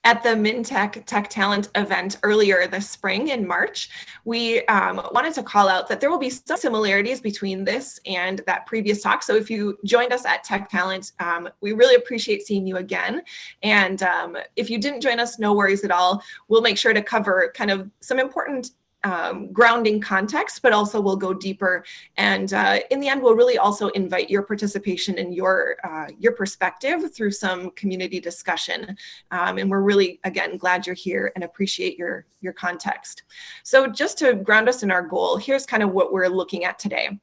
At the MinTech Tech Talent event earlier this spring in March, we wanted to call out that there will be some similarities between this and that previous talk. So if you joined us at Tech Talent, we really appreciate seeing you again. And if you didn't join us, no worries at all. We'll make sure to cover kind of some important grounding context, but also we'll go deeper. And in the end, we'll really also invite your participation and your perspective through some community discussion. And we're really, again, glad you're here and appreciate your context. So just to ground us in our goal, here's kind of what we're looking at today.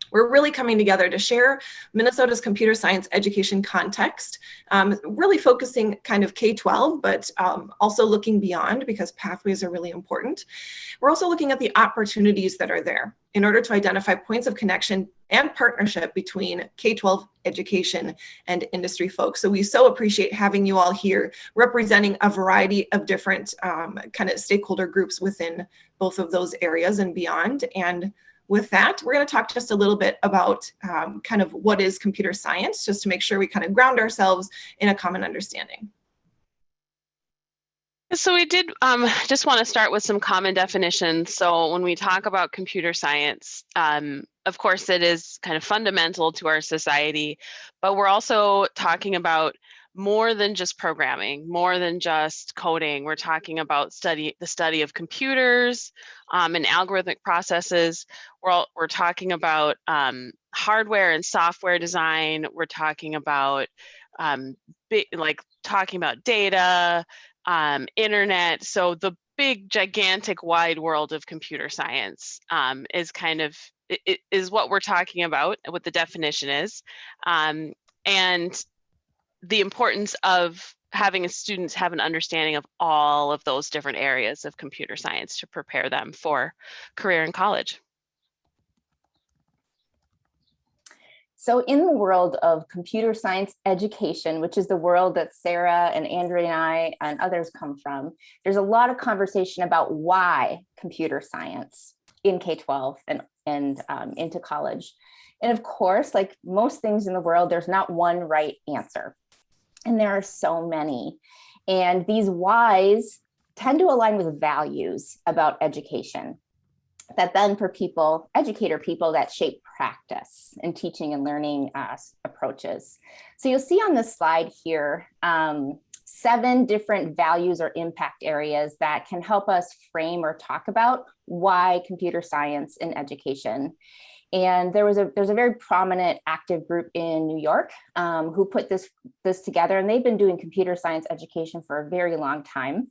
We're really coming together to share Minnesota's computer science education context, really focusing kind of K-12, but also looking beyond because pathways are really important. We're also looking at the opportunities that are there in order to identify points of connection and stakeholder between K-12 education and industry folks. So we so appreciate having you all here representing a variety of different kind of stakeholder groups within both of those areas and beyond. And with that, we're going to talk just a little bit about kind of what is computer science, just to make sure we kind of ground ourselves in a common understanding. So we did just want to start with some common definitions. So when we talk about computer science, of course, it is kind of fundamental to our society, but we're also talking about more than just programming, more than just coding. We're talking about the study of computers and algorithmic processes. We're talking about hardware and software design. We're talking about talking about data, internet. So the big, gigantic, wide world of computer science is kind of is what we're talking about, what the definition is, and the importance of having students have an understanding of all of those different areas of computer science to prepare them for career in college. So in the world of computer science education, which is the world that Sarah and Andrea and I and others come from, there's a lot of conversation about why computer science in K-12 and into college. And of course, like most things in the world, there's not one right answer. And there are so many. And these whys tend to align with values about education that then for people, educator people, that shape practice and teaching and learning approaches. So you'll see on this slide here, 7 different values or impact areas that can help us frame or talk about why computer science in education. And there's a very prominent active group in New York who put this together, and they've been doing computer science education for a very long time.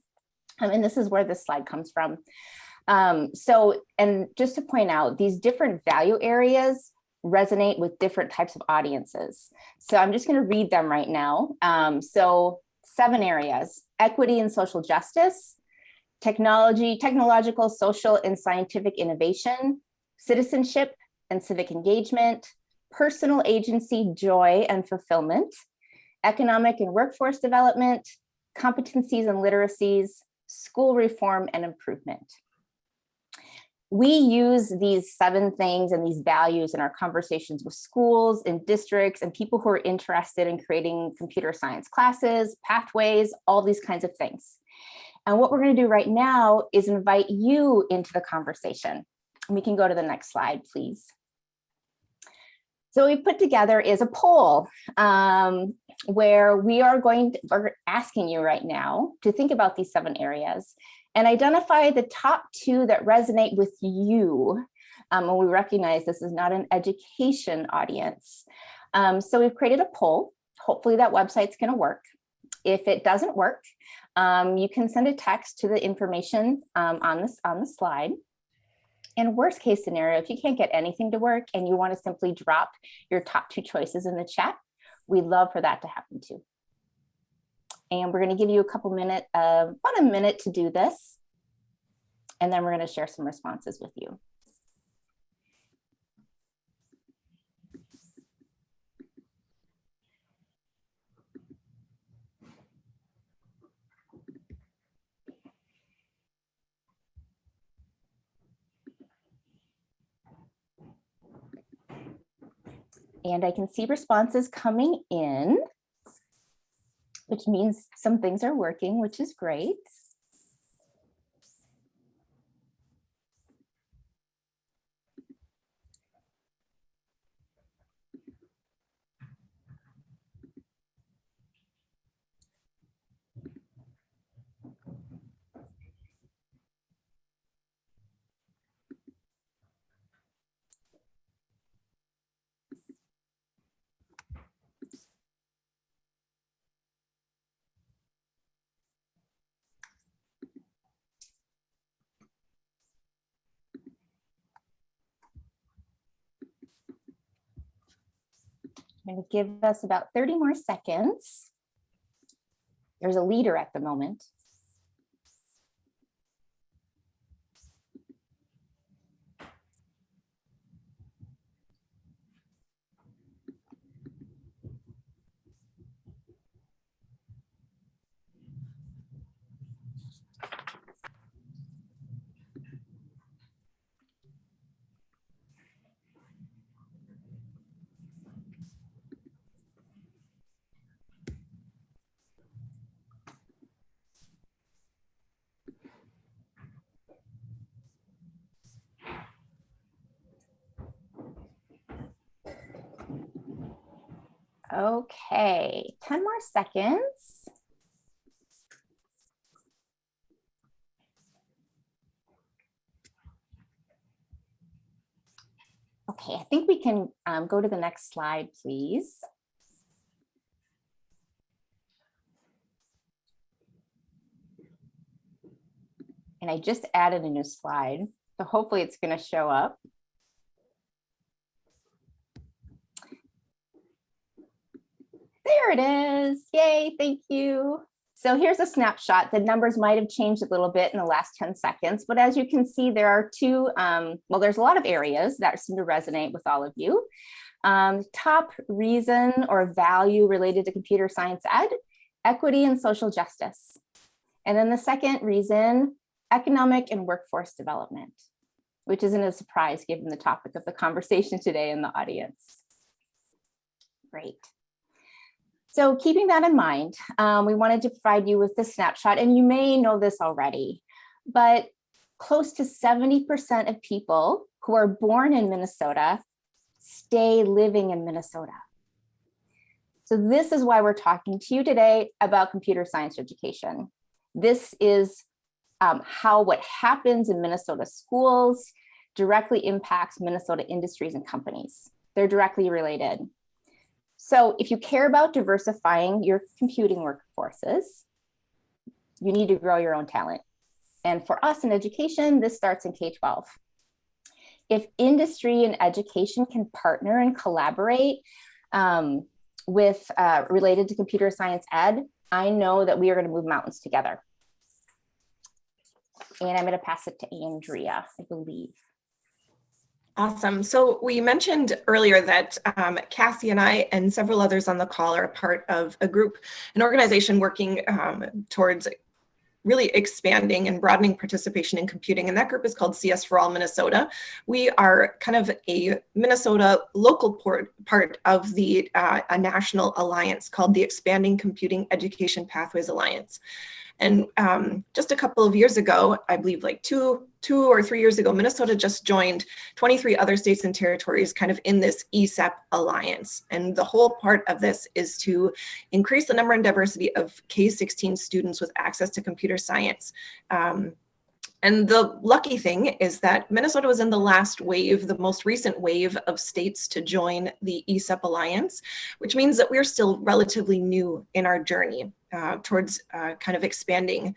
And this is where this slide comes from. And just to point out, these different value areas resonate with different types of audiences. So I'm just going to read them right now. So 7 areas: equity and social justice, technological, social, and scientific innovation, citizenship and civic engagement, personal agency, joy, and fulfillment, economic and workforce development, competencies and literacies, school reform and improvement. We use these 7 things and these values in our conversations with schools and districts and people who are interested in creating computer science classes, pathways, all these kinds of things. And what we're going to do right now is invite you into the conversation. We can go to the next slide, please. So what we put together is a poll where we're asking you right now to think about these 7 areas and identify the top 2 that resonate with you. And we recognize this is not an education audience. So we've created a poll. Hopefully that website's going to work. If it doesn't work, you can send a text to the information on the slide. And worst case scenario, if you can't get anything to work and you want to simply drop your top 2 choices in the chat, we'd love for that to happen too. And we're going to give you about a minute to do this. And then we're going to share some responses with you. And I can see responses coming in. which means some things are working, which is great. I'm going to give us about 30 more seconds. There's a leader at the moment. Okay, 10 more seconds. Okay, I think we can go to the next slide, please. And I just added a new slide, so hopefully it's going to show up. There it is. Yay, thank you. So here's a snapshot. The numbers might have changed a little bit in the last 10 seconds, but as you can see, there are two, well, there's a lot of areas that seem to resonate with all of you. Top reason or value related to computer science ed, equity and social justice. And then the second reason, economic and workforce development, which isn't a surprise given the topic of the conversation today in the audience. Great. So keeping that in mind, we wanted to provide you with this snapshot, and you may know this already, but close to 70% of people who are born in Minnesota stay living in Minnesota. So this is why we're talking to you today about computer science education. This is how what happens in Minnesota schools directly impacts Minnesota industries and companies. They're directly related. So if you care about diversifying your computing workforces, you need to grow your own talent. And for us in education, this starts in K-12. If industry and education can partner and collaborate with related to computer science ed, I know that we are going to move mountains together. And I'm going to pass it to Andrea, I believe. Awesome. So we mentioned earlier that Cassie and I and several others on the call are a part of a group, an organization working towards really expanding and broadening participation in computing. And that group is called CSforAll Minnesota. We are kind of a Minnesota local part of the a national alliance called the Expanding Computing Education Pathways Alliance. And just a couple of years ago, I believe like two or 3 years ago, Minnesota just joined 23 other states and territories kind of in this ESEP alliance. And the whole part of this is to increase the number and diversity of K-16 students with access to computer science. And the lucky thing is that Minnesota was in the last wave, the most recent wave of states to join the ESEP Alliance, which means that we're still relatively new in our journey towards kind of expanding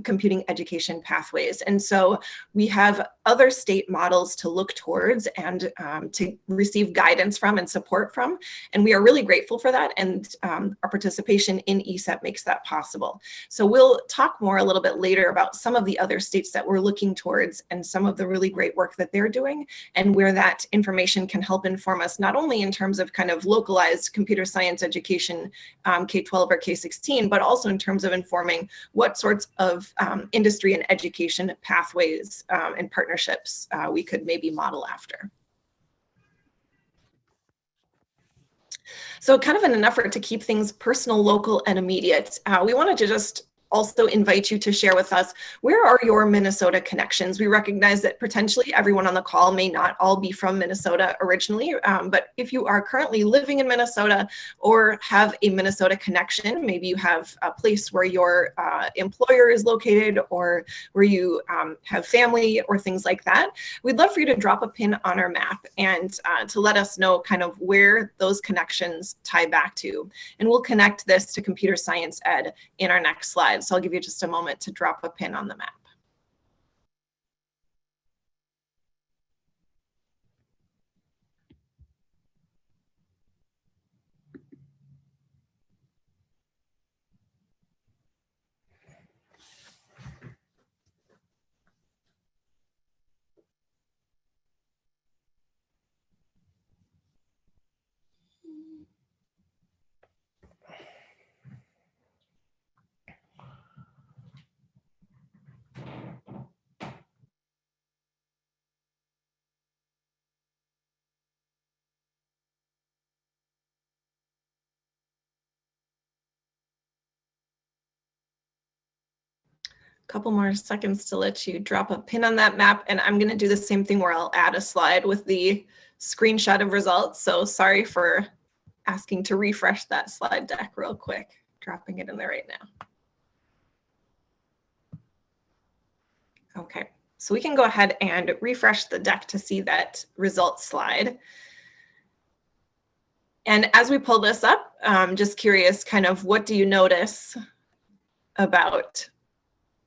computing education pathways. And so we have other state models to look towards and to receive guidance from and support from. And we are really grateful for that. And our participation in ESEP makes that possible. So we'll talk more a little bit later about some of the other states that we're looking towards and some of the really great work that they're doing and where that information can help inform us, not only in terms of kind of localized computer science education, K-12 or K-16, but also in terms of informing what sorts of industry and education pathways and partnerships we could maybe model after. So kind of in an effort to keep things personal, local, and immediate, we wanted to just also invite you to share with us, where are your Minnesota connections? We recognize that potentially everyone on the call may not all be from Minnesota originally, but if you are currently living in Minnesota or have a Minnesota connection, maybe you have a place where your employer is located or where you have family or things like that, we'd love for you to drop a pin on our map and to let us know kind of where those connections tie back to. And we'll connect this to computer science ed in our next slide. So I'll give you just a moment to drop a pin on the map. Couple more seconds to let you drop a pin on that map, and I'm going to do the same thing where I'll add a slide with the screenshot of results. So sorry for asking to refresh that slide deck real quick, dropping it in there right now. Okay, so we can go ahead and refresh the deck to see that results slide. And as we pull this up, just curious, kind of what do you notice about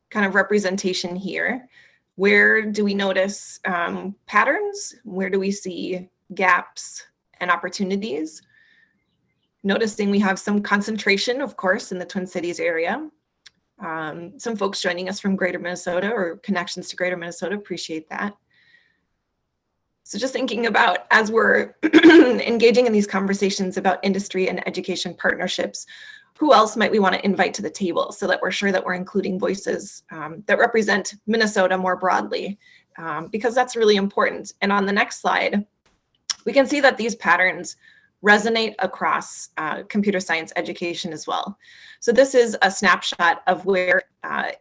kind of representation here? Where do we notice patterns? Where do we see gaps and opportunities? Noticing we have some concentration, of course, in the Twin Cities area. Some folks joining us from Greater Minnesota or connections to Greater Minnesota, appreciate that. So just thinking about, as we're engaging in these conversations about industry and education partnerships, who else might we want to invite to the table so that we're sure that we're including voices that represent Minnesota more broadly, because that's really important. And on the next slide, we can see that these patterns resonate across computer science education as well. So this is a snapshot of where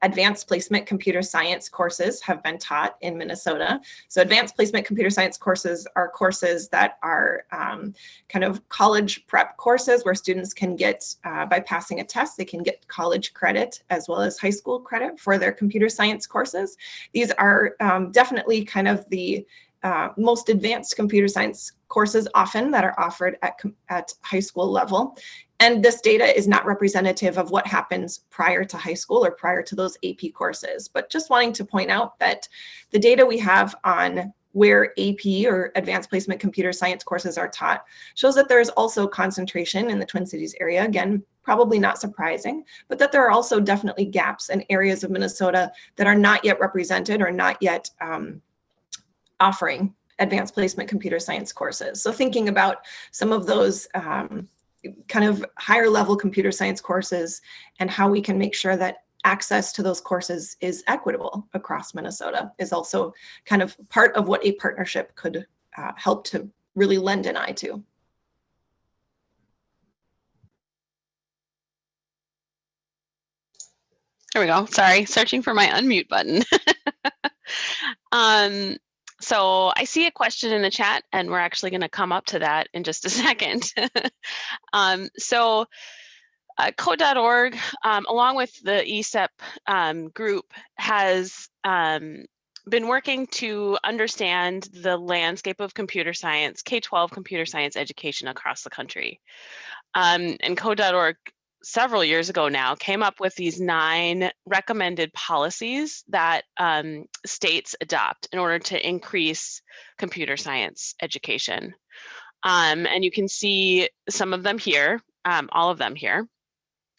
advanced placement computer science courses have been taught in Minnesota. So advanced placement computer science courses are courses that are kind of college prep courses where students can get, by passing a test, they can get college credit as well as high school credit for their computer science courses. These are definitely kind of the most advanced computer science courses often that are offered at high school level. And this data is not representative of what happens prior to high school or prior to those AP courses. But just wanting to point out that the data we have on where AP or advanced placement computer science courses are taught shows that there is also concentration in the Twin Cities area. Again, probably not surprising, but that there are also definitely gaps in areas of Minnesota that are not yet represented or not yet offering advanced placement computer science courses. So thinking about some of those kind of higher level computer science courses and how we can make sure that access to those courses is equitable across Minnesota is also kind of part of what a partnership could help to really lend an eye to. There we go. Sorry, searching for my unmute button. So I see a question in the chat, and we're actually going to come up to that in just a second. Code.org, along with the ESEP group, has been working to understand the landscape of computer science, K-12 computer science education across the country. And Code.org, several years ago now, came up with these 9 recommended policies that states adopt in order to increase computer science education. And you can see some of them here, all of them here.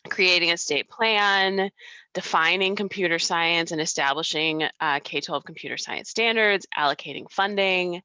Creating a state plan, defining computer science and establishing K-12 computer science standards, allocating funding,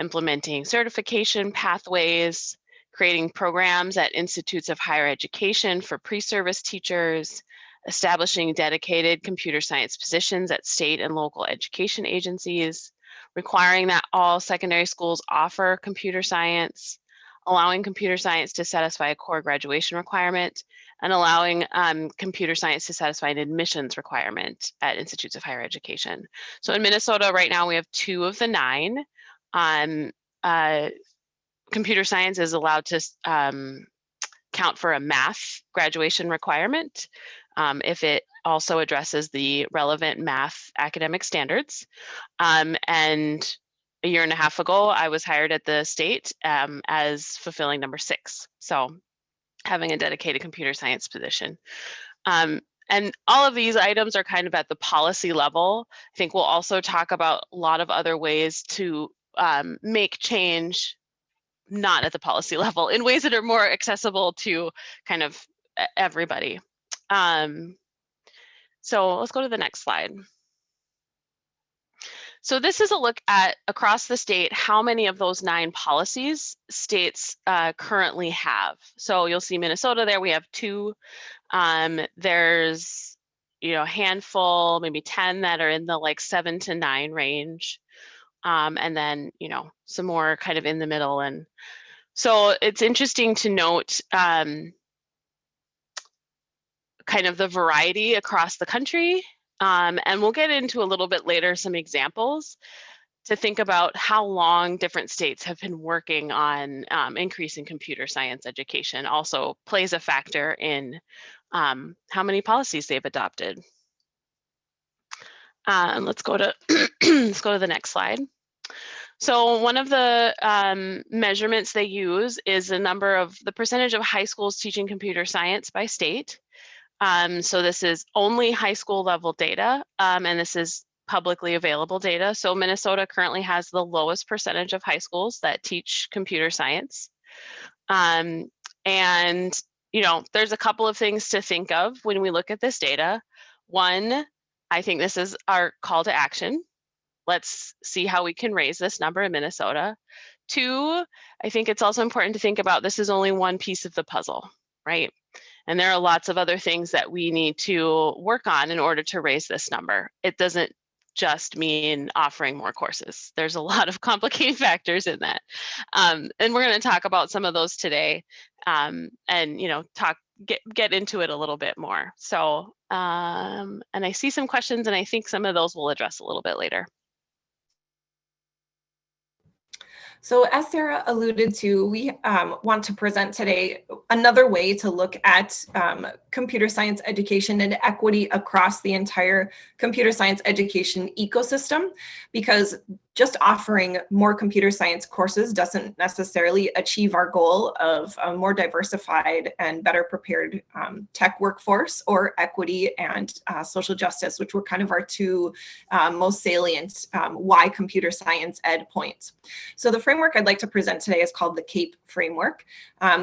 implementing certification pathways, creating programs at institutes of higher education for pre-service teachers, establishing dedicated computer science positions at state and local education agencies, requiring that all secondary schools offer computer science, allowing computer science to satisfy a core graduation requirement, and allowing computer science to satisfy an admissions requirement at institutes of higher education. So in Minnesota right now, we have 2 of the 9. Computer science is allowed to count for a math graduation requirement if it also addresses the relevant math academic standards. And a year and a half ago, I was hired at the state as fulfilling number 6. So having a dedicated computer science position. And all of these items are kind of at the policy level. I think we'll also talk about a lot of other ways to make change not at the policy level in ways that are more accessible to kind of everybody. So let's go to the next slide. So this is a look at across the state, how many of those 9 policies states currently have. So you'll see Minnesota there, we have 2. There's, a handful, maybe 10 that are in the like 7 to 9 range. And then, some more kind of in the middle. And so it's interesting to note kind of the variety across the country. And we'll get into a little bit later some examples to think about how long different states have been working on increasing computer science education. Also plays a factor in how many policies they've adopted. Let's go to let's go to the next slide. So one of the measurements they use is the percentage of high schools teaching computer science by state. So this is only high school level data, and this is publicly available data. So Minnesota currently has the lowest percentage of high schools that teach computer science. And, there's a couple of things to think of when we look at this data. One, I think this is our call to action. Let's see how we can raise this number in Minnesota. 2, I think it's also important to think about this is only one piece of the puzzle, right? And there are lots of other things that we need to work on in order to raise this number. It doesn't just mean offering more courses. There's a lot of complicating factors in that. And we're going to talk about some of those today and, get into it a little bit more. So, and I see some questions and I think some of those we'll address a little bit later. So as Sarah alluded to, we want to present today another way to look at computer science education and equity across the entire computer science education ecosystem, because just offering more computer science courses doesn't necessarily achieve our goal of a more diversified and better prepared tech workforce, or equity and social justice, which were kind of our 2 most salient why computer science ed points. So the framework I'd like to present today is called the CAPE framework.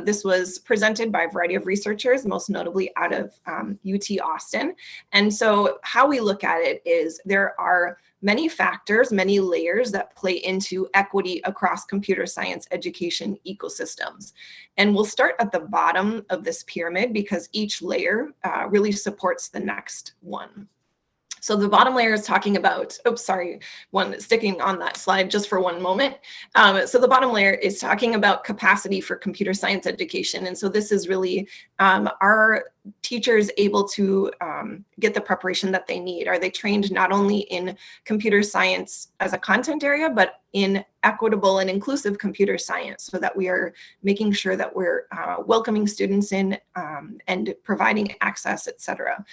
This was presented by a variety of researchers, most notably out of UT Austin. And so how we look at it is there are many factors, many layers that play into equity across computer science education ecosystems. And we'll start at the bottom of this pyramid because each layer really supports the next one. So the bottom layer is talking about, sticking on that slide just for one moment. So the bottom layer is talking about capacity for computer science education. And so this is really are teachers able to get the preparation that they need? Are they trained not only in computer science as a content area, but in equitable and inclusive computer science, so that we are making sure that we're welcoming students in and providing access, et cetera.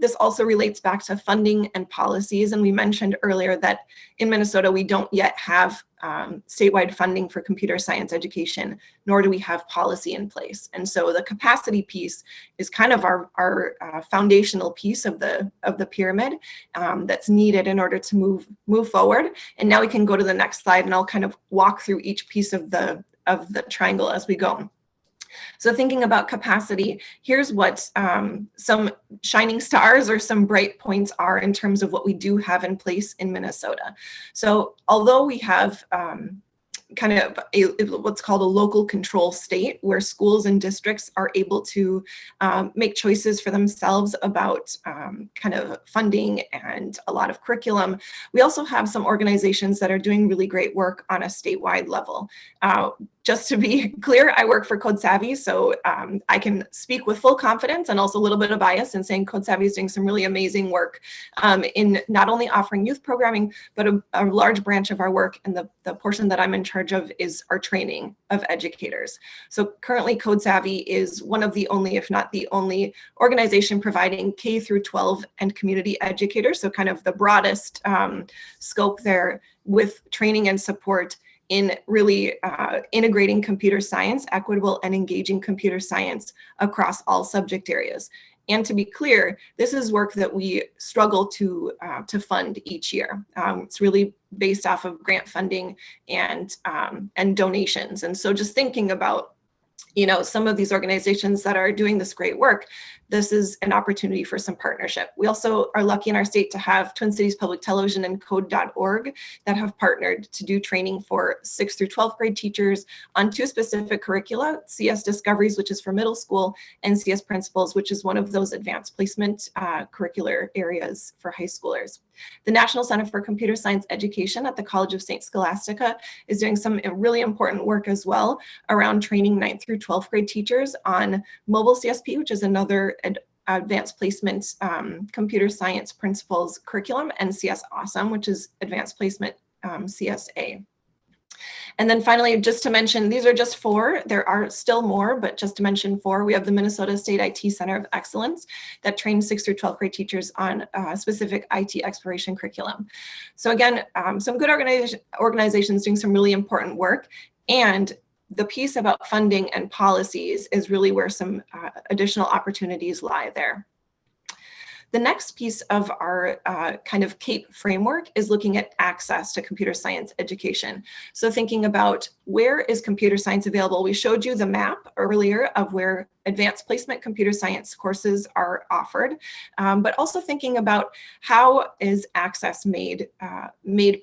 This also relates back to funding and policies. And we mentioned earlier that in Minnesota, we don't yet have statewide funding for computer science education, nor do we have policy in place. And so the capacity piece is kind of our foundational piece of the pyramid that's needed in order to move forward. And now we can go to the next slide, and I'll kind of walk through each piece of the triangle as we go. So thinking about capacity, here's what some shining stars or some bright points are in terms of what we do have in place in Minnesota. So although we have kind of what's called a local control state, where schools and districts are able to make choices for themselves about kind of funding and a lot of curriculum, we also have some organizations that are doing really great work on a statewide level. just to be clear, I work for Code Savvy, so I can speak with full confidence and also a little bit of bias in saying Code Savvy is doing some really amazing work in not only offering youth programming, but a large branch of our work, and the portion that I'm in charge of is our training of educators. So currently Code Savvy is one of the only, if not the only, organization providing K through 12 and community educators, so kind of the broadest scope there, with training and support in really integrating computer science, equitable and engaging computer science across all subject areas. And to be clear, this is work that we struggle to fund each year. It's really based off of grant funding and donations. And so just thinking about, you know, some of these organizations that are doing this great work, this is an opportunity for some partnership. We also are lucky in our state to have Twin Cities Public Television and Code.org that have partnered to do training for 6th through 12th grade teachers on 2 specific curricula, CS Discoveries, which is for middle school, and CS Principles, which is one of those advanced placement curricular areas for high schoolers. The National Center for Computer Science Education at the College of St. Scholastica is doing some really important work as well around training 9th through 12th grade teachers on mobile CSP, which is another advanced placement computer science principles curriculum, and CS Awesome, which is advanced placement CSA. And then finally, just to mention, these are just 4. There are still more, but just to mention 4, we have the Minnesota State IT Center of Excellence that trains 6th through 12th grade teachers on specific IT exploration curriculum. So again, some good organizations doing some really important work, and the piece about funding and policies is really where some additional opportunities lie there. The next piece of our kind of CAPE framework is looking at access to computer science education. So thinking about where is computer science available. We showed you the map earlier of where advanced placement computer science courses are offered, but also thinking about how is access made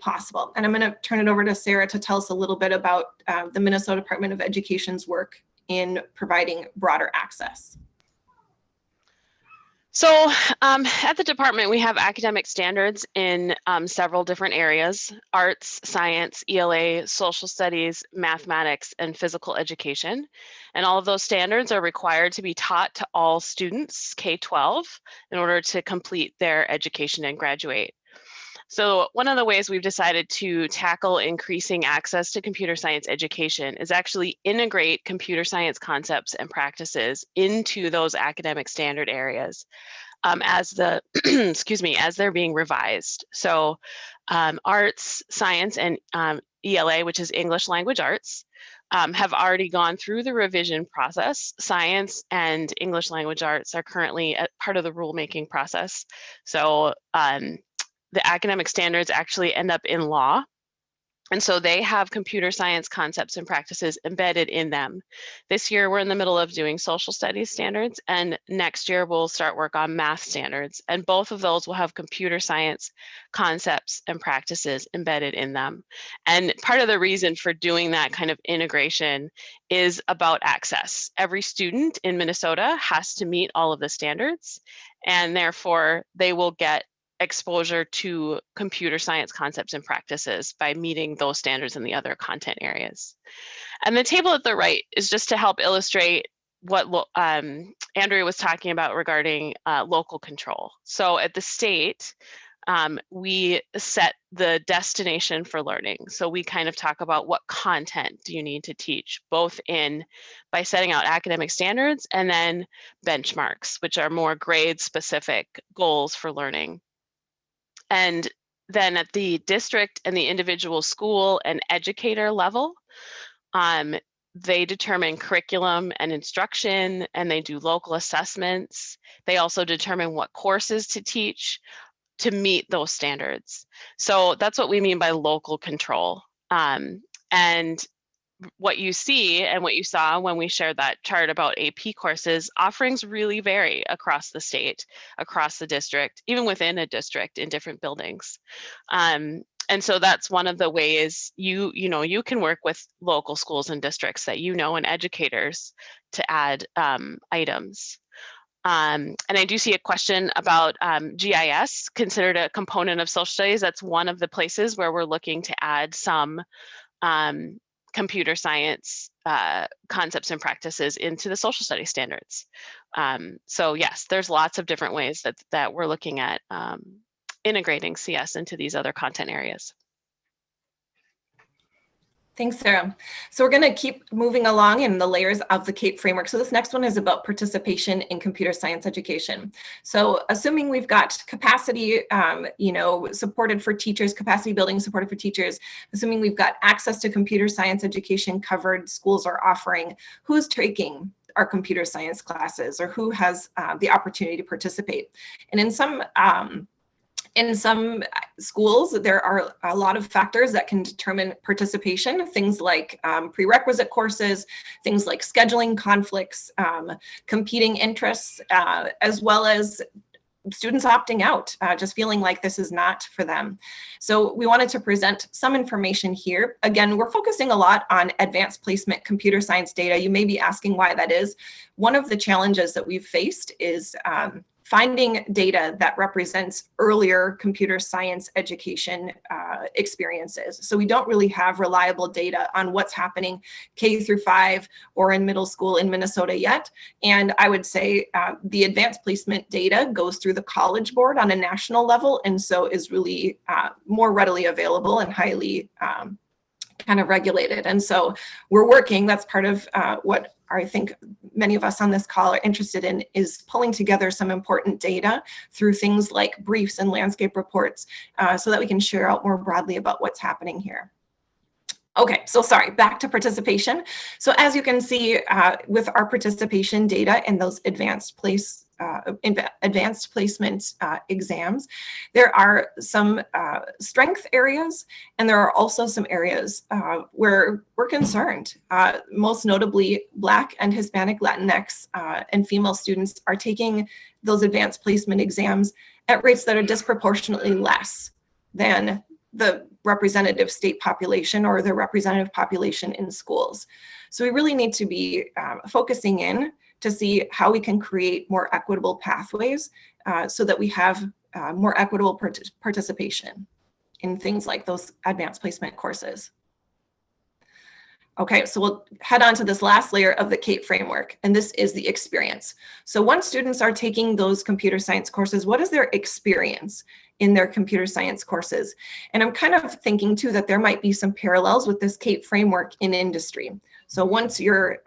possible. And I'm going to turn it over to Sarah to tell us a little bit about the Minnesota Department of Education's work in providing broader access. So at the department, we have academic standards in several different areas: arts, science, ELA, social studies, mathematics, and physical education. And all of those standards are required to be taught to all students, K-12, in order to complete their education and graduate. So one of the ways we've decided to tackle increasing access to computer science education is actually integrate computer science concepts and practices into those academic standard areas as the, excuse me, as they're being revised. So arts, science, and ELA, which is English Language Arts, have already gone through the revision process. Science and English Language Arts are currently part of the rulemaking process. So the academic standards actually end up in law. And so they have computer science concepts and practices embedded in them. This year, we're in the middle of doing social studies standards, and next year we'll start work on math standards. And both of those will have computer science concepts and practices embedded in them. And part of the reason for doing that kind of integration is about access. Every student in Minnesota has to meet all of the standards, and therefore they will get exposure to computer science concepts and practices by meeting those standards in the other content areas. And the table at the right is just to help illustrate what Andrea was talking about regarding local control. So at the state, we set the destination for learning. So we kind of talk about what content do you need to teach, both by setting out academic standards and then benchmarks, which are more grade-specific goals for learning. And then at the district and the individual school and educator level, they determine curriculum and instruction, and they do local assessments. They also determine what courses to teach to meet those standards. So that's what we mean by local control. And what you see and what you saw when we shared that chart about AP courses, offerings really vary across the state, across the district, even within a district in different buildings. And so that's one of the ways you can work with local schools and districts that and educators to add items. And I do see a question about GIS, considered a component of social studies. That's one of the places where we're looking to add some computer science concepts and practices into the social studies standards. So yes, there's lots of different ways that we're looking at integrating CS into these other content areas. Thanks, Sarah. So we're going to keep moving along in the layers of the CAPE framework. So this next one is about participation in computer science education. So assuming we've got capacity, supported for teachers, capacity building supported for teachers, assuming we've got access to computer science education covered, schools are offering, who's taking our computer science classes, or who has the opportunity to participate? And in some schools, there are a lot of factors that can determine participation, things like prerequisite courses, things like scheduling conflicts, competing interests, as well as students opting out, just feeling like this is not for them. So we wanted to present some information here. Again, we're focusing a lot on advanced placement computer science data. You may be asking why that is. One of the challenges that we've faced is finding data that represents earlier computer science education experiences. So we don't really have reliable data on what's happening K-5 or in middle school in Minnesota yet. And I would say the advanced placement data goes through the College Board on a national level, and so is really more readily available and highly kind of regulated. And so we're working, that's part of what I think many of us on this call are interested in, is pulling together some important data through things like briefs and landscape reports so that we can share out more broadly about what's happening here. Okay, so sorry, back to participation. So as you can see with our participation data in those advanced placement exams, there are some strength areas, and there are also some areas where we're concerned. Most notably, Black and Hispanic, Latinx, and female students are taking those advanced placement exams at rates that are disproportionately less than the representative state population or the representative population in schools. So we really need to be focusing in to see how we can create more equitable pathways so that we have more equitable participation in things like those advanced placement courses. Okay, so we'll head on to this last layer of the CAPE framework, and this is the experience. So once students are taking those computer science courses, what is their experience in their computer science courses? And I'm kind of thinking too that there might be some parallels with this CAPE framework in industry. So once your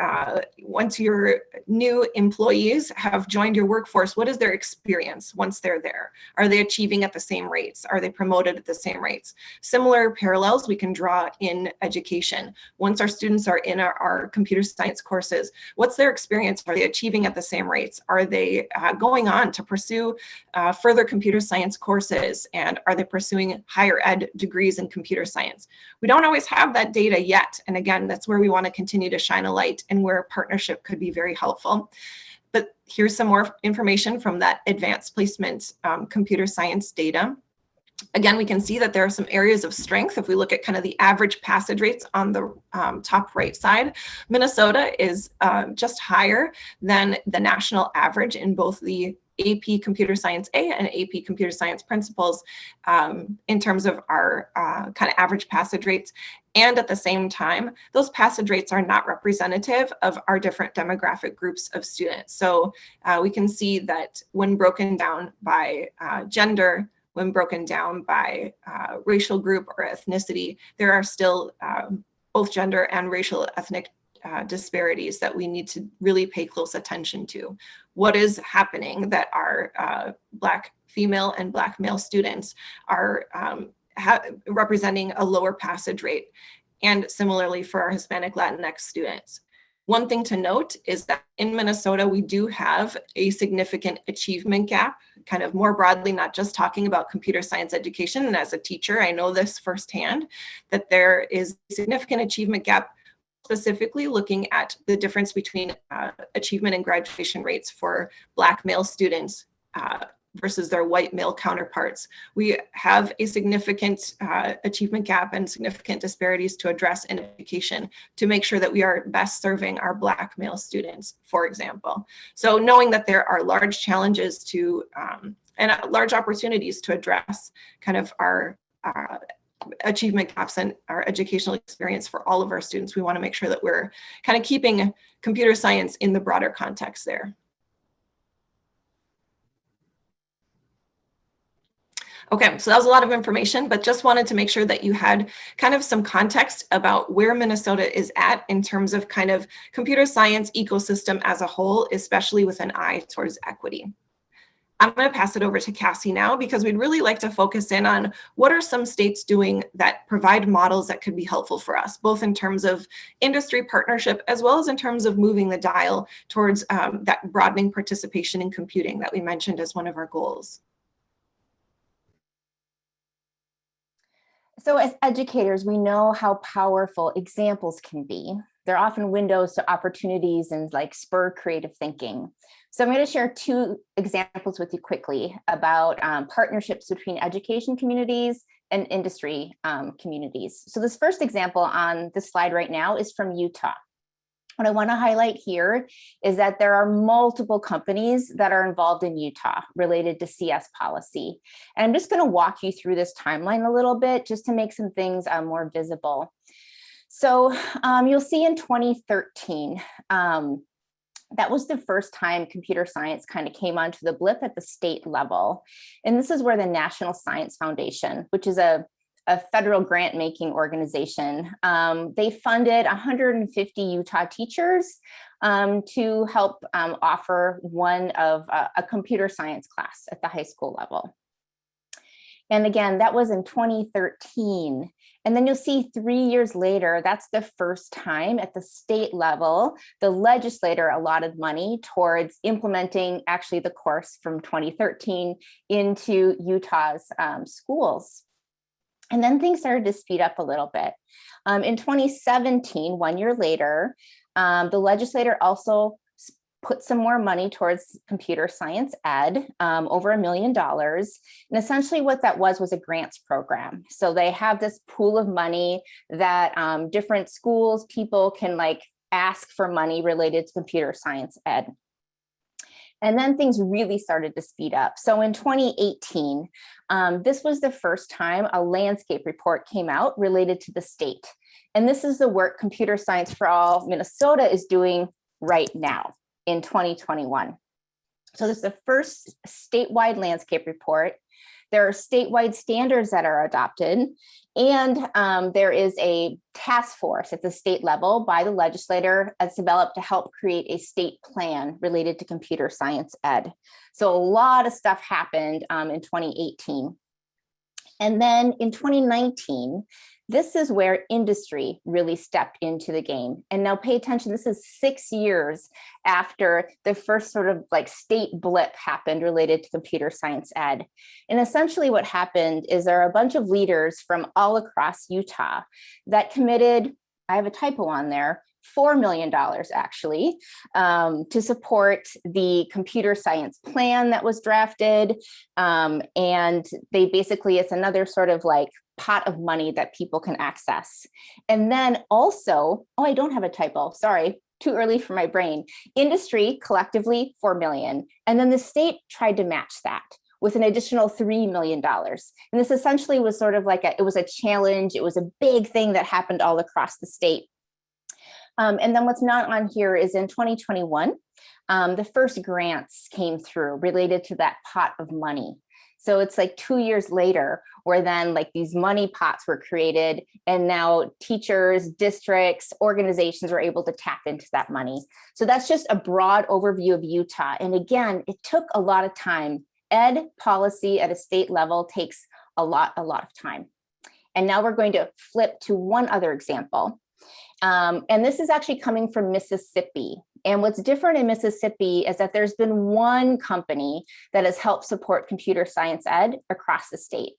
new employees have joined your workforce, what is their experience once they're there? Are they achieving at the same rates? Are they promoted at the same rates? Similar parallels we can draw in education. Once our students are in our computer science courses, what's their experience? Are they achieving at the same rates? Are they going on to pursue further computer science courses? And are they pursuing higher ed degrees in computer science? We don't always have that data yet. And again, that's where we want to continue to shine a light and where a partnership could be very helpful. But here's some more information from that advanced placement computer science data. Again, we can see that there are some areas of strength. If we look at kind of the average passage rates on the top right side, Minnesota is just higher than the national average in both the AP Computer Science A and AP Computer Science Principles in terms of our kind of average passage rates. And at the same time, those passage rates are not representative of our different demographic groups of students. So we can see that when broken down by gender, when broken down by racial group or ethnicity, there are still both gender and racial ethnic disparities that we need to really pay close attention to. What is happening that our Black female and Black male students are representing a lower passage rate, and similarly for our Hispanic Latinx students. One thing to note is that in Minnesota, we do have a significant achievement gap, kind of more broadly, not just talking about computer science education. And as a teacher, I know this firsthand, that there is a significant achievement gap, specifically looking at the difference between achievement and graduation rates for Black male students versus their white male counterparts. We have a significant achievement gap and significant disparities to address in education to make sure that we are best serving our Black male students, for example. So knowing that there are large challenges to and large opportunities to address kind of our achievement gaps in our educational experience for all of our students. We want to make sure that we're kind of keeping computer science in the broader context there. Okay, so that was a lot of information, but just wanted to make sure that you had kind of some context about where Minnesota is at in terms of kind of computer science ecosystem as a whole, especially with an eye towards equity. I'm going to pass it over to Cassie now, because we'd really like to focus in on what are some states doing that provide models that could be helpful for us, both in terms of industry partnership, as well as in terms of moving the dial towards that broadening participation in computing that we mentioned as one of our goals. So as educators, we know how powerful examples can be. They're often windows to opportunities and like spur creative thinking. So I'm going to share two examples with you quickly about partnerships between education communities and industry communities. So this first example on the slide right now is from Utah. What I want to highlight here is that there are multiple companies that are involved in Utah related to CS policy. And I'm just going to walk you through this timeline a little bit just to make some things more visible. So you'll see in 2013, that was the first time computer science kind of came onto the blip at the state level. And this is where the National Science Foundation, which is a federal grant-making organization. They funded 150 Utah teachers to help offer one of a computer science class at the high school level. And again, that was in 2013. And then you'll see 3 years later, that's the first time at the state level, the legislator allotted money towards implementing actually the course from 2013 into Utah's schools. And then things started to speed up a little bit. In 2017, 1 year later, the legislator also put some more money towards computer science ed, over $1 million. And essentially what that was a grants program. So they have this pool of money that different schools, people can like ask for money related to computer science ed. And then things really started to speed up. So in 2018, this was the first time a landscape report came out related to the state. And this is the work Computer Science for All Minnesota is doing right now in 2021. So this is the first statewide landscape report. There are statewide standards that are adopted, and there is a task force at the state level by the legislator that's developed to help create a state plan related to computer science ed. So a lot of stuff happened in 2018. And then in 2019, this is where industry really stepped into the game. And now pay attention, this is 6 years after the first sort of like state blip happened related to computer science ed. And essentially what happened is there are a bunch of leaders from all across Utah that committed, I have a typo on there, $4 million actually, to support the computer science plan that was drafted. And they basically, it's another sort of like pot of money that people can access. And then also, oh, I don't have a typo, sorry, too early for my brain. Industry collectively, 4 million. And then the state tried to match that with an additional $3 million. And this essentially was sort of like it was a challenge. It was a big thing that happened all across the state. And then what's not on here is in 2021, the first grants came through related to that pot of money. So it's like 2 years later where then like these money pots were created, and now teachers, districts, organizations were able to tap into that money. So that's just a broad overview of Utah. And again, it took a lot of time. Ed policy at a state level takes a lot of time. And now we're going to flip to one other example. And this is actually coming from Mississippi. And what's different in Mississippi is that there's been one company that has helped support computer science ed across the state.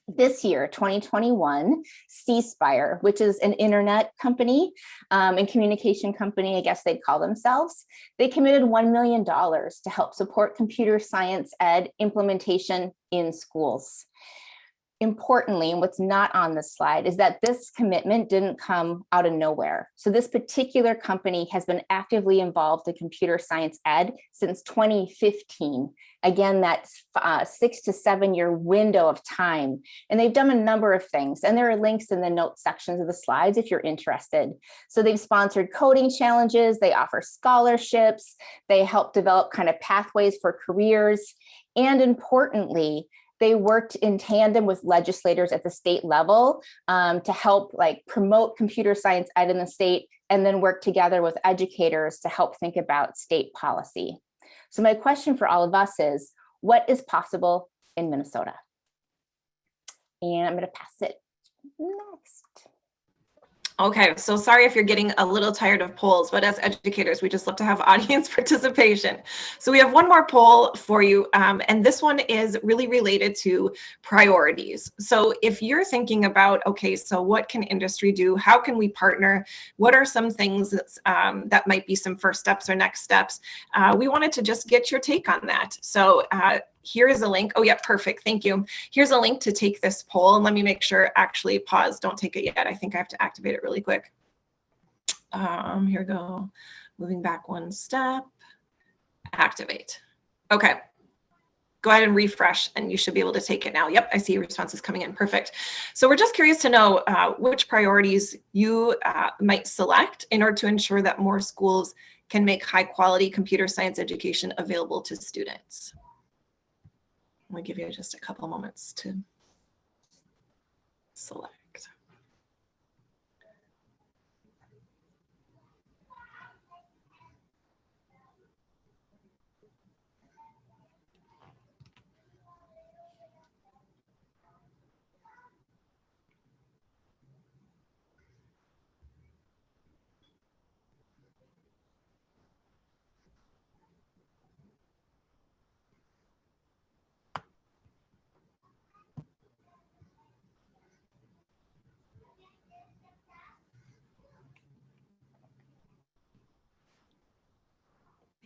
This year, 2021, Cspire, which is an internet company and communication company, I guess they'd call themselves, they committed $1 million to help support computer science ed implementation in schools. importantly, and what's not on this slide, is that this commitment didn't come out of nowhere. So this particular company has been actively involved in computer science ed since 2015. Again, that's 6 to 7 year window of time. And they've done a number of things. And there are links in the notes sections of the slides if you're interested. So they've sponsored coding challenges, they offer scholarships, they help develop kind of pathways for careers. And importantly, they worked in tandem with legislators at the state level to help promote computer science ed in the state, and then work together with educators to help think about state policy. So my question for all of us is, what is possible in Minnesota? And I'm going to pass it next. Okay, so sorry if you're getting a little tired of polls, but as educators, we just love to have audience participation. So we have one more poll for you, and this one is really related to priorities. So if you're thinking about, okay, so what can industry do? How can we partner? What are some things that might be some first steps or next steps? We wanted to just get your take on that. So here is a link. Oh yeah, perfect, thank you. Here's a link to take this poll, and let me make sure, actually pause, don't take it yet. I think I have to activate it really quick. Here we go, moving back one step, activate. Okay, go ahead and refresh and you should be able to take it now. Yep, I see your responses coming in, perfect. So we're just curious to know which priorities you might select in order to ensure that more schools can make high quality computer science education available to students. I'm gonna give you just a couple moments to select.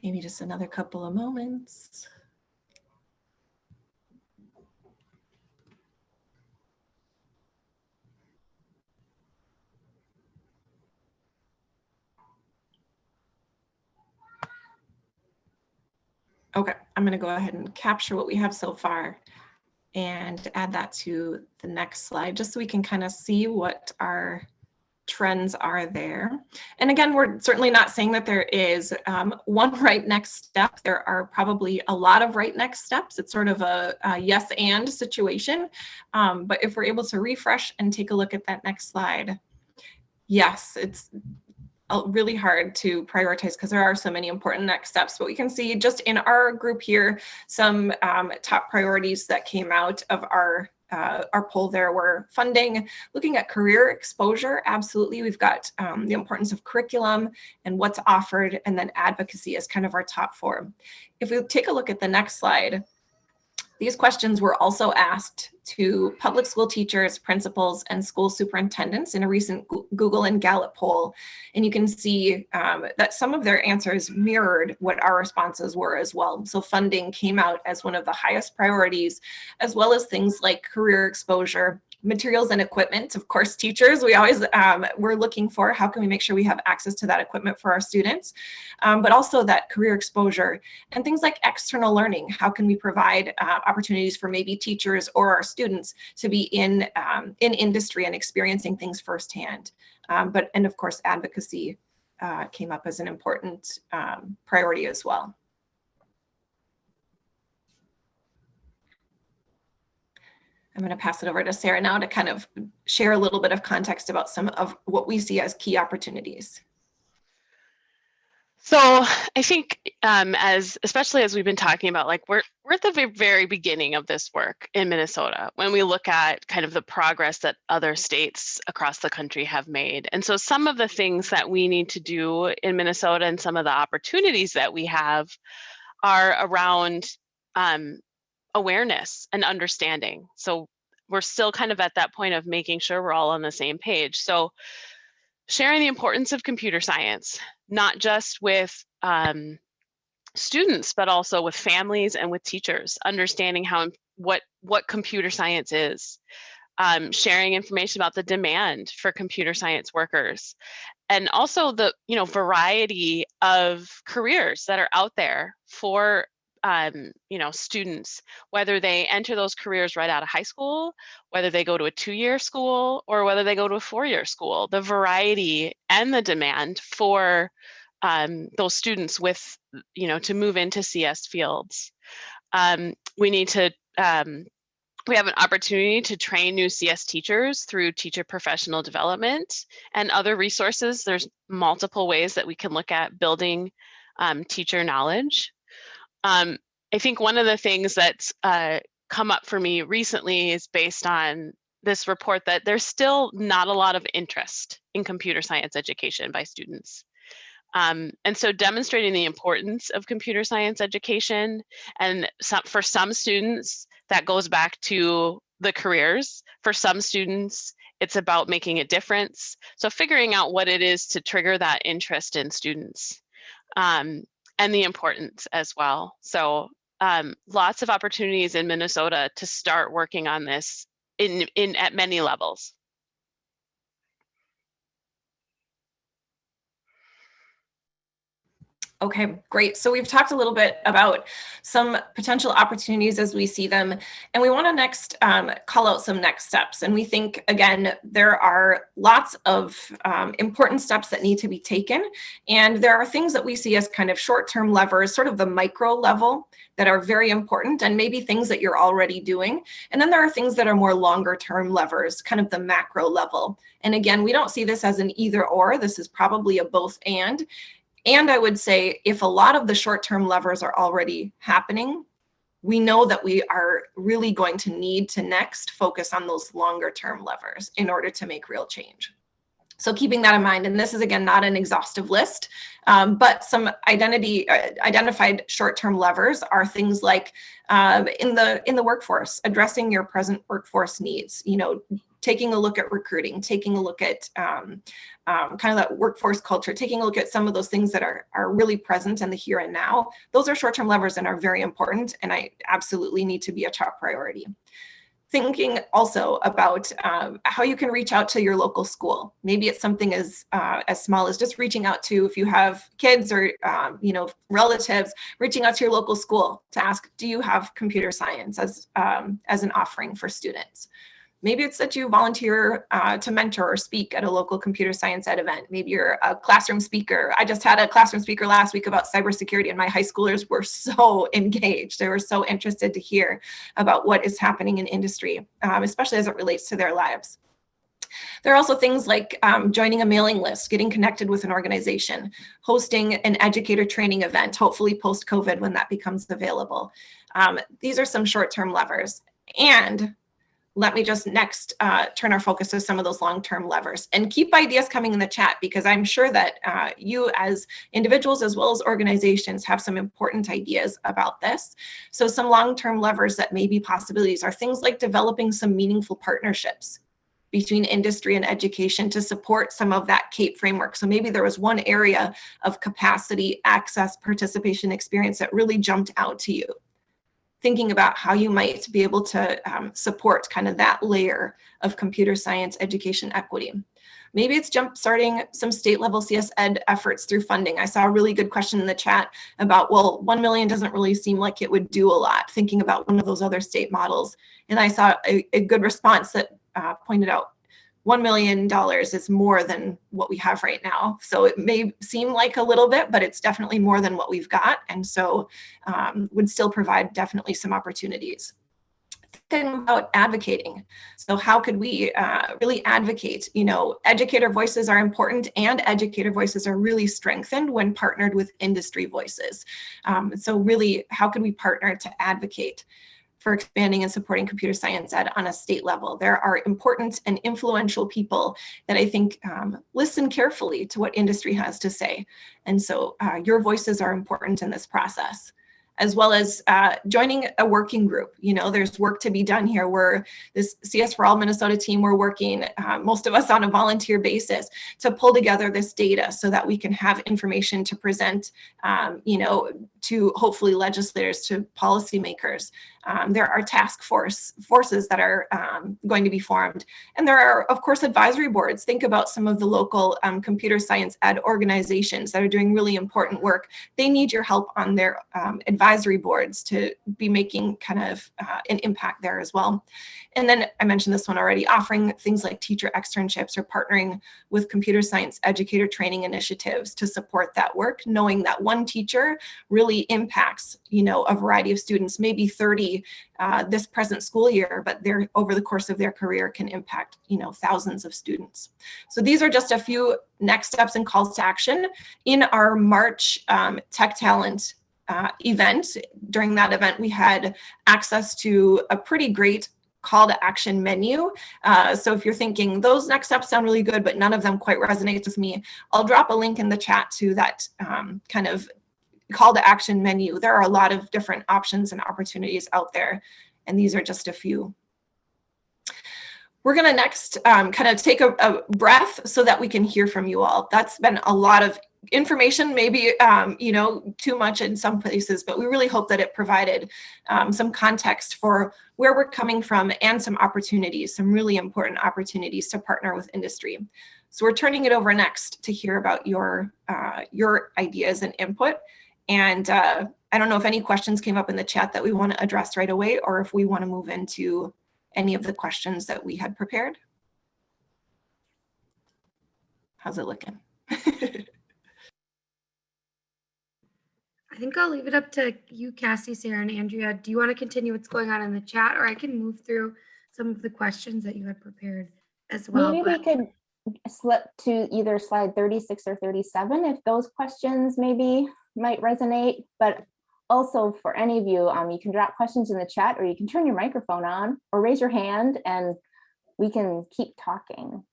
Maybe just another couple of moments. Okay, I'm going to go ahead and capture what we have so far and add that to the next slide, just so we can kind of see what our trends are there. And again, we're certainly not saying that there is one right next step. There are probably a lot of right next steps. It's sort of a yes and situation. But if we're able to refresh and take a look at that next slide, yes, it's really hard to prioritize because there are so many important next steps. But we can see just in our group here, some top priorities that came out of our poll there were funding, looking at career exposure. Absolutely, we've got the importance of curriculum and what's offered, and then advocacy as kind of our top four. If we take a look at the next slide, these questions were also asked to public school teachers, principals, and school superintendents in a recent Google and Gallup poll. And you can see that some of their answers mirrored what our responses were as well. So funding came out as one of the highest priorities, as well as things like career exposure, materials and equipment. Of course, teachers, we always, we're looking for how can we make sure we have access to that equipment for our students, but also that career exposure and things like external learning. How can we provide opportunities for maybe teachers or our students to be in industry and experiencing things firsthand. And of course, advocacy came up as an important priority as well. I'm going to pass it over to Sarah now to kind of share a little bit of context about some of what we see as key opportunities. So I think especially as we've been talking about, like we're at the very beginning of this work in Minnesota when we look at kind of the progress that other states across the country have made. And so some of the things that we need to do in Minnesota and some of the opportunities that we have are around awareness and understanding. So we're still kind of at that point of making sure we're all on the same page. So sharing the importance of computer science, not just with students, but also with families and with teachers, understanding how what computer science is, sharing information about the demand for computer science workers, and also the variety of careers that are out there for students, whether they enter those careers right out of high school, whether they go to a 2-year school, or whether they go to a 4-year school. The variety and the demand for those students with to move into CS fields. We have an opportunity to train new CS teachers through teacher professional development and other resources. There's multiple ways that we can look at building teacher knowledge. I think one of the things that's come up for me recently is based on this report that there's still not a lot of interest in computer science education by students. And so demonstrating the importance of computer science education, and for some students, that goes back to the careers. For some students, it's about making a difference. So figuring out what it is to trigger that interest in students, and the importance as well. So lots of opportunities in Minnesota to start working on this at many levels. Okay, great. So we've talked a little bit about some potential opportunities as we see them, and we want to next call out some next steps. And we think, again, there are lots of important steps that need to be taken, and there are things that we see as kind of short-term levers, sort of the micro level, that are very important, and maybe things that you're already doing. And then there are things that are more longer-term levers, kind of the macro level. And again, we don't see this as an either or. This is probably a both and. And I would say if a lot of the short-term levers are already happening, we know that we are really going to need to next focus on those longer-term levers in order to make real change. So keeping that in mind, and this is again not an exhaustive list, but some identified short-term levers are things like in the workforce, addressing your present workforce needs. Taking a look at recruiting, taking a look at kind of that workforce culture, taking a look at some of those things that are really present in the here and now. Those are short-term levers and are very important, and I absolutely need to be a top priority. Thinking also about how you can reach out to your local school. Maybe it's something as small as just reaching out to, if you have kids or relatives, reaching out to your local school to ask, do you have computer science as an offering for students? Maybe it's that you volunteer to mentor or speak at a local computer science ed event. Maybe you're a classroom speaker. I just had a classroom speaker last week about cybersecurity, and my high schoolers were so engaged. They were so interested to hear about what is happening in industry, especially as it relates to their lives. There are also things like joining a mailing list, getting connected with an organization, hosting an educator training event, hopefully post-COVID when that becomes available. These are some short-term levers. And let me just next turn our focus to some of those long-term levers, and keep ideas coming in the chat, because I'm sure that you as individuals as well as organizations have some important ideas about this. So some long-term levers that may be possibilities are things like developing some meaningful partnerships between industry and education to support some of that CAPE framework. So maybe there was one area of capacity, access, participation, experience that really jumped out to you. Thinking about how you might be able to support kind of that layer of computer science education equity. Maybe it's jump-starting some state-level CS Ed efforts through funding. I saw a really good question in the chat about, well, 1 million doesn't really seem like it would do a lot, thinking about one of those other state models. And I saw a good response that pointed out $1 million is more than what we have right now. So it may seem like a little bit, but it's definitely more than what we've got. And so would still provide definitely some opportunities. Thinking about advocating. So how could we really advocate? Educator voices are important, and educator voices are really strengthened when partnered with industry voices. So really, how could we partner to advocate for expanding and supporting computer science ed on a state level? There are important and influential people that I think listen carefully to what industry has to say. And so your voices are important in this process, as well as joining a working group. There's work to be done here. We're this CS4All Minnesota team, we're working, most of us on a volunteer basis, to pull together this data so that we can have information to present, to hopefully legislators, to policymakers. There are forces that are going to be formed. And there are, of course, advisory boards. Think about some of the local computer science ed organizations that are doing really important work. They need your help on their advisory boards to be making kind of an impact there as well. And then I mentioned this one already, offering things like teacher externships or partnering with computer science educator training initiatives to support that work, knowing that one teacher really impacts, a variety of students, maybe 30 this present school year, but they're over the course of their career can impact, thousands of students. So these are just a few next steps and calls to action. In our March Tech Talent event, during that event, we had access to a pretty great call to action menu. So if you're thinking those next steps sound really good, but none of them quite resonates with me, I'll drop a link in the chat to that kind of call to action menu. There are a lot of different options and opportunities out there, and these are just a few. We're going to next kind of take a breath so that we can hear from you all. That's been a lot of information, maybe too much in some places, but we really hope that it provided some context for where we're coming from and some opportunities, some really important opportunities to partner with industry. So we're turning it over next to hear about your ideas and input. And I don't know if any questions came up in the chat that we want to address right away, or if we want to move into any of the questions that we had prepared. How's it looking? I think I'll leave it up to you, Cassie, Sarah, and Andrea. Do you want to continue what's going on in the chat, or I can move through some of the questions that you had prepared as well? Maybe we could slip to either slide 36 or 37 if those questions maybe might resonate. But also for any of you, you can drop questions in the chat, or you can turn your microphone on or raise your hand and we can keep talking.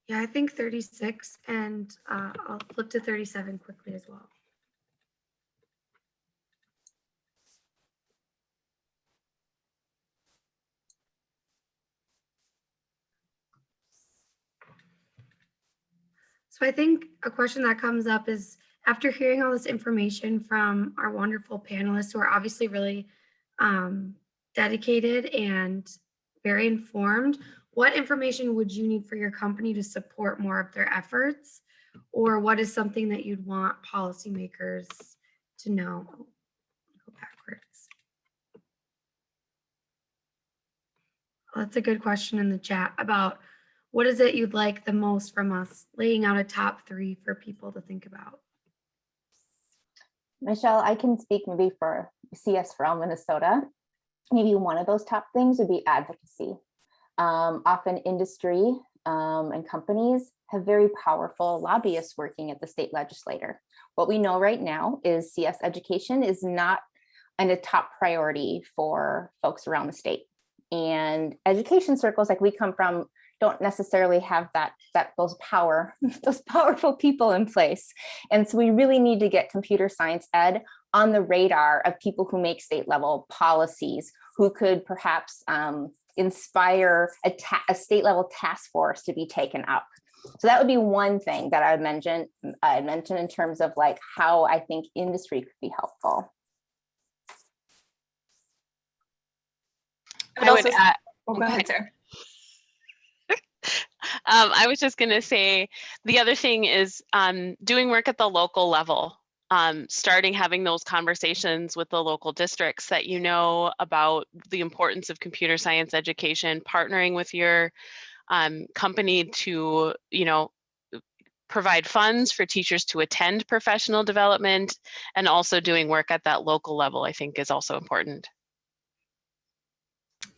Yeah, I think 36, and I'll flip to 37 quickly as well. So I think a question that comes up is, after hearing all this information from our wonderful panelists who are obviously really dedicated and very informed, what information would you need for your company to support more of their efforts? Or what is something that you'd want policymakers to know? Go backwards. Well, that's a good question in the chat about what is it you'd like the most from us, laying out a top 3 for people to think about. Michelle, I can speak maybe for CSforAll Minnesota. Maybe one of those top things would be advocacy. Often industry and companies have very powerful lobbyists working at the state legislature. What we know right now is CS education is not a top priority for folks around the state. And education circles like we come from don't necessarily have those powerful people in place. And so we really need to get computer science ed on the radar of people who make state level policies, who could perhaps inspire a state level task force to be taken up. So that would be one thing that I'd mention in terms of like how I think industry could be helpful. I would add, go ahead, Sarah. I was just going to say the other thing is doing work at the local level, starting having those conversations with the local districts that you know about the importance of computer science education, partnering with your company to, provide funds for teachers to attend professional development, and also doing work at that local level, I think is also important.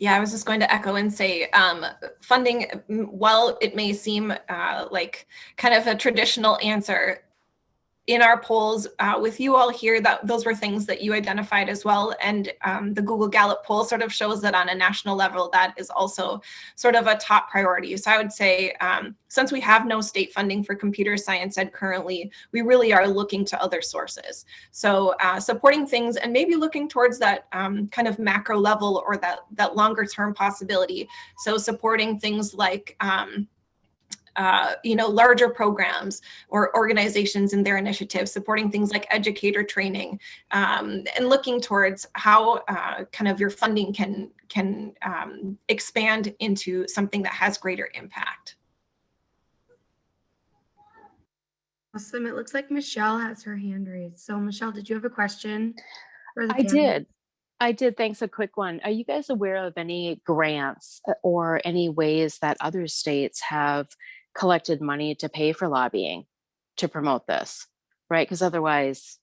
Yeah, I was just going to echo and say funding, while it may seem like kind of a traditional answer, in our polls with you all here, those were things that you identified as well. And the Google Gallup poll sort of shows that on a national level, that is also sort of a top priority. So I would say, since we have no state funding for computer science ed currently, we really are looking to other sources. So supporting things and maybe looking towards that kind of macro level or that longer term possibility. So supporting things like larger programs or organizations in their initiatives, supporting things like educator training, and looking towards how kind of your funding can expand into something that has greater impact. Awesome. It looks like Michelle has her hand raised. So Michelle, did you have a question for the I panel? did. Thanks. A quick one. Are you guys aware of any grants or any ways that other states have collected money to pay for lobbying to promote this? Right? Because otherwise,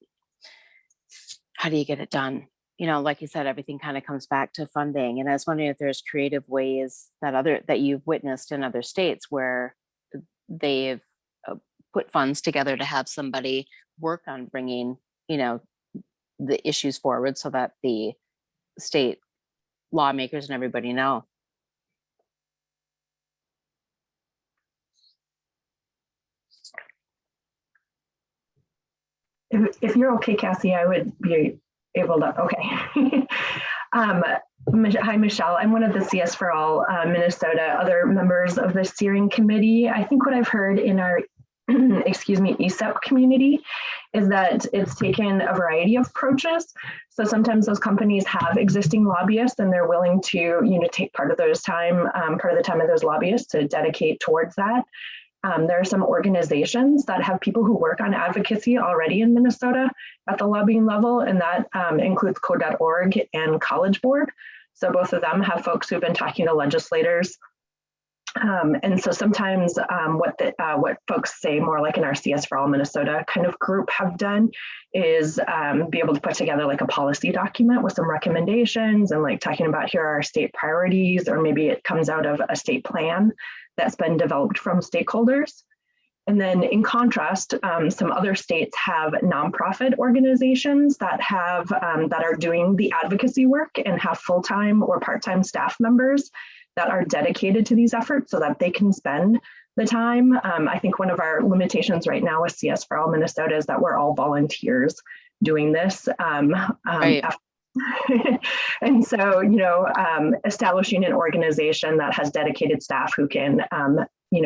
how do you get it done? Like you said, everything kind of comes back to funding. And I was wondering if there's creative ways that you've witnessed in other states where they've put funds together to have somebody work on bringing, the issues forward so that the state lawmakers and everybody know. If you're okay, Cassie, I would be able to, okay. Hi, Michelle. I'm one of the CS4All Minnesota other members of the steering committee. I think what I've heard in our ESEP community is that it's taken a variety of approaches. So sometimes those companies have existing lobbyists and they're willing to, take part of the time of those lobbyists to dedicate towards that. There are some organizations that have people who work on advocacy already in Minnesota at the lobbying level, and that includes code.org and College Board. So both of them have folks who've been talking to legislators. And so sometimes what folks say, more like in our CS4All Minnesota kind of group, have done is be able to put together like a policy document with some recommendations and like talking about here are our state priorities, or maybe it comes out of a state plan that's been developed from stakeholders. And then in contrast, some other states have nonprofit organizations that have that are doing the advocacy work and have full-time or part-time staff members that are dedicated to these efforts so that they can spend the time. I think one of our limitations right now with CS4All Minnesota is that we're all volunteers doing this. Right. And so, establishing an organization that has dedicated staff who can,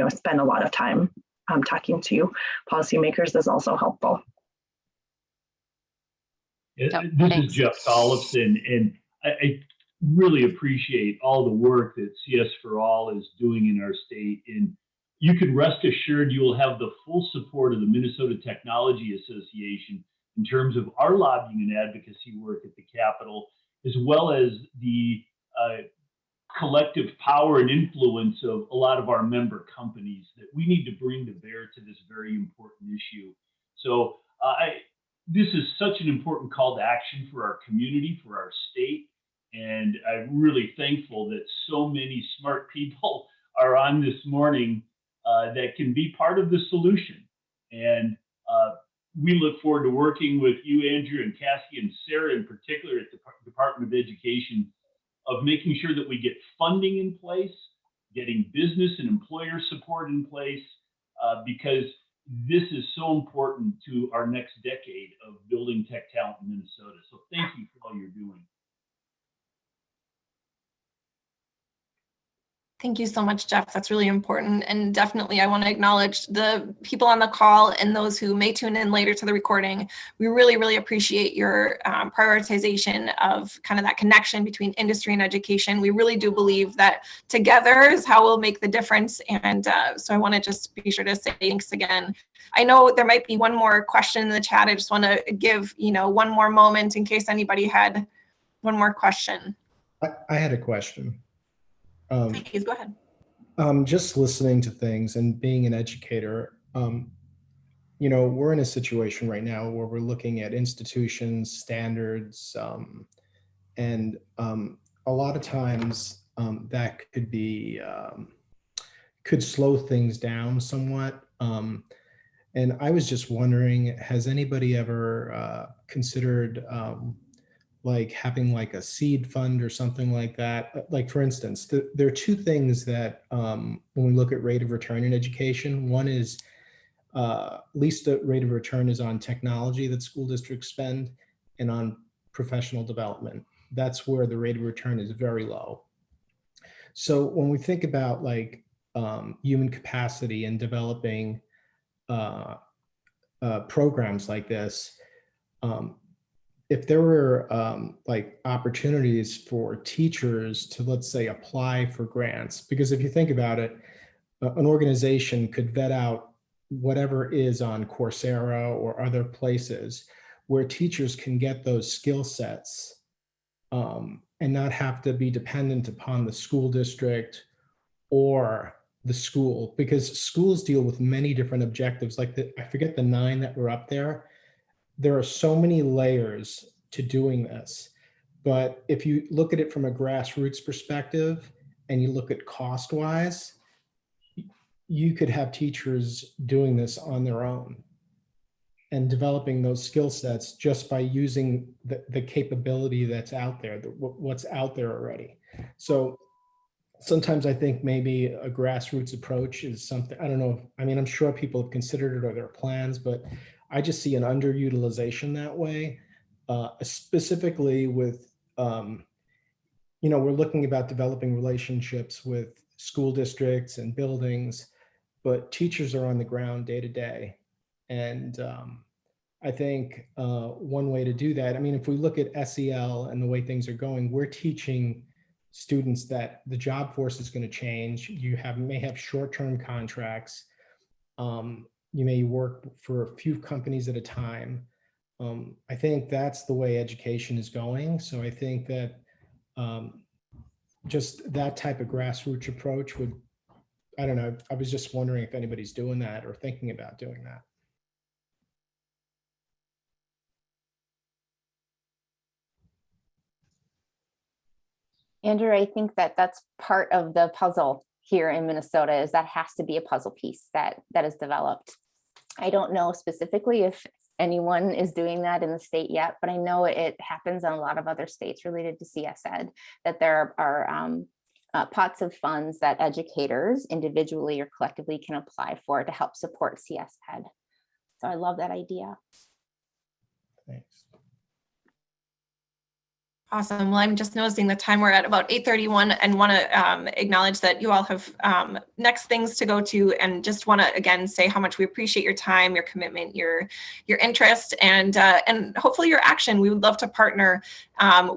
spend a lot of time talking to policymakers is also helpful. This is Jeff Tollefson, and I really appreciate all the work that CS4All is doing in our state. And you can rest assured you will have the full support of the Minnesota Technology Association in terms of our lobbying and advocacy work at the Capitol, as well as the collective power and influence of a lot of our member companies that we need to bring to bear to this very important issue. So this is such an important call to action for our community, for our state. And I'm really thankful that so many smart people are on this morning that can be part of the solution. And we look forward to working with you, Andrew, and Cassie, and Sarah in particular at the Department of Education, of making sure that we get funding in place, getting business and employer support in place, because this is so important to our next decade of building tech talent in Minnesota. So thank you for all you're doing. Thank you so much, Jeff. That's really important. And definitely, I want to acknowledge the people on the call and those who may tune in later to the recording. We really, really appreciate your prioritization of kind of that connection between industry and education. We really do believe that together is how we'll make the difference. And so I want to just be sure to say thanks again. I know there might be one more question in the chat. I just want to give, one more moment in case anybody had one more question. I had a question. Please go ahead. Just listening to things and being an educator, we're in a situation right now where we're looking at institutions, standards, and a lot of times that could be, could slow things down somewhat. And I was just wondering, has anybody ever considered like having like a seed fund or something like that? Like, for instance, there are two things that when we look at rate of return in education, one is least the rate of return is on technology that school districts spend and on professional development. That's where the rate of return is very low. So when we think about like human capacity in developing programs like this. If there were like opportunities for teachers to, let's say, apply for grants, because if you think about it, an organization could vet out whatever is on Coursera or other places where teachers can get those skill sets and not have to be dependent upon the school district or the school, because schools deal with many different objectives. Like I forget the 9 that were up there. There are so many layers to doing this. But if you look at it from a grassroots perspective and you look at cost-wise, you could have teachers doing this on their own and developing those skill sets just by using the capability that's out there, what's out there already. So sometimes I think maybe a grassroots approach is something, I don't know. I mean, I'm sure people have considered it or there are plans, but I just see an underutilization that way, specifically with, we're looking about developing relationships with school districts and buildings, but teachers are on the ground day to day. And I think one way to do that, I mean, if we look at SEL and the way things are going, we're teaching students that the job force is going to change. You may have short-term contracts. You may work for a few companies at a time. I think that's the way education is going. So I think that just that type of grassroots approach would, I don't know, I was just wondering if anybody's doing that or thinking about doing that. Andrew, I think that that's part of the puzzle here in Minnesota, is that has to be a puzzle piece that is developed. I don't know specifically if anyone is doing that in the state yet, but I know it happens in a lot of other states related to CS Ed, that there are pots of funds that educators individually or collectively can apply for to help support CS Ed. So I love that idea. Thanks. Awesome. Well, I'm just noticing the time. We're at about 8:31 and want to acknowledge that you all have next things to go to, and just want to again say how much we appreciate your time, your commitment, your interest, and hopefully your action. We would love to partner.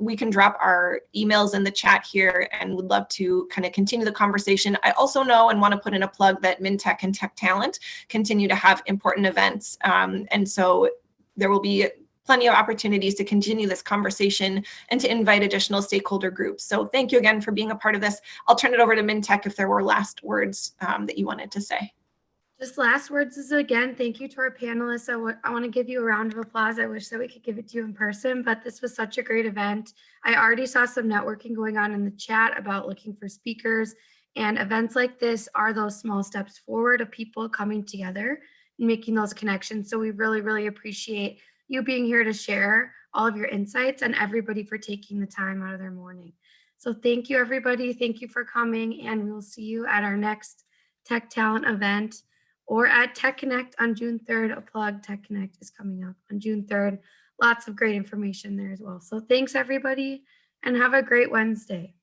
We can drop our emails in the chat here and would love to kind of continue the conversation. I also know and want to put in a plug that MinTech and Tech Talent continue to have important events. And so there will be plenty of opportunities to continue this conversation and to invite additional stakeholder groups. So thank you again for being a part of this. I'll turn it over to MinTech if there were last words that you wanted to say. Just last words is, again, thank you to our panelists. I want to give you a round of applause. I wish that we could give it to you in person, but this was such a great event. I already saw some networking going on in the chat about looking for speakers, and events like this are those small steps forward of people coming together and making those connections. So we really, really appreciate you being here to share all of your insights, and everybody for taking the time out of their morning. So thank you, everybody. Thank you for coming, and we will see you at our next Tech Talent event or at Tech Connect on June 3rd. A plug, Tech Connect is coming up on June 3rd. Lots of great information there as well. So thanks, everybody, and have a great Wednesday.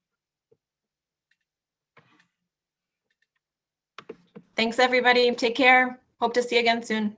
Thanks, everybody. Take care. Hope to see you again soon.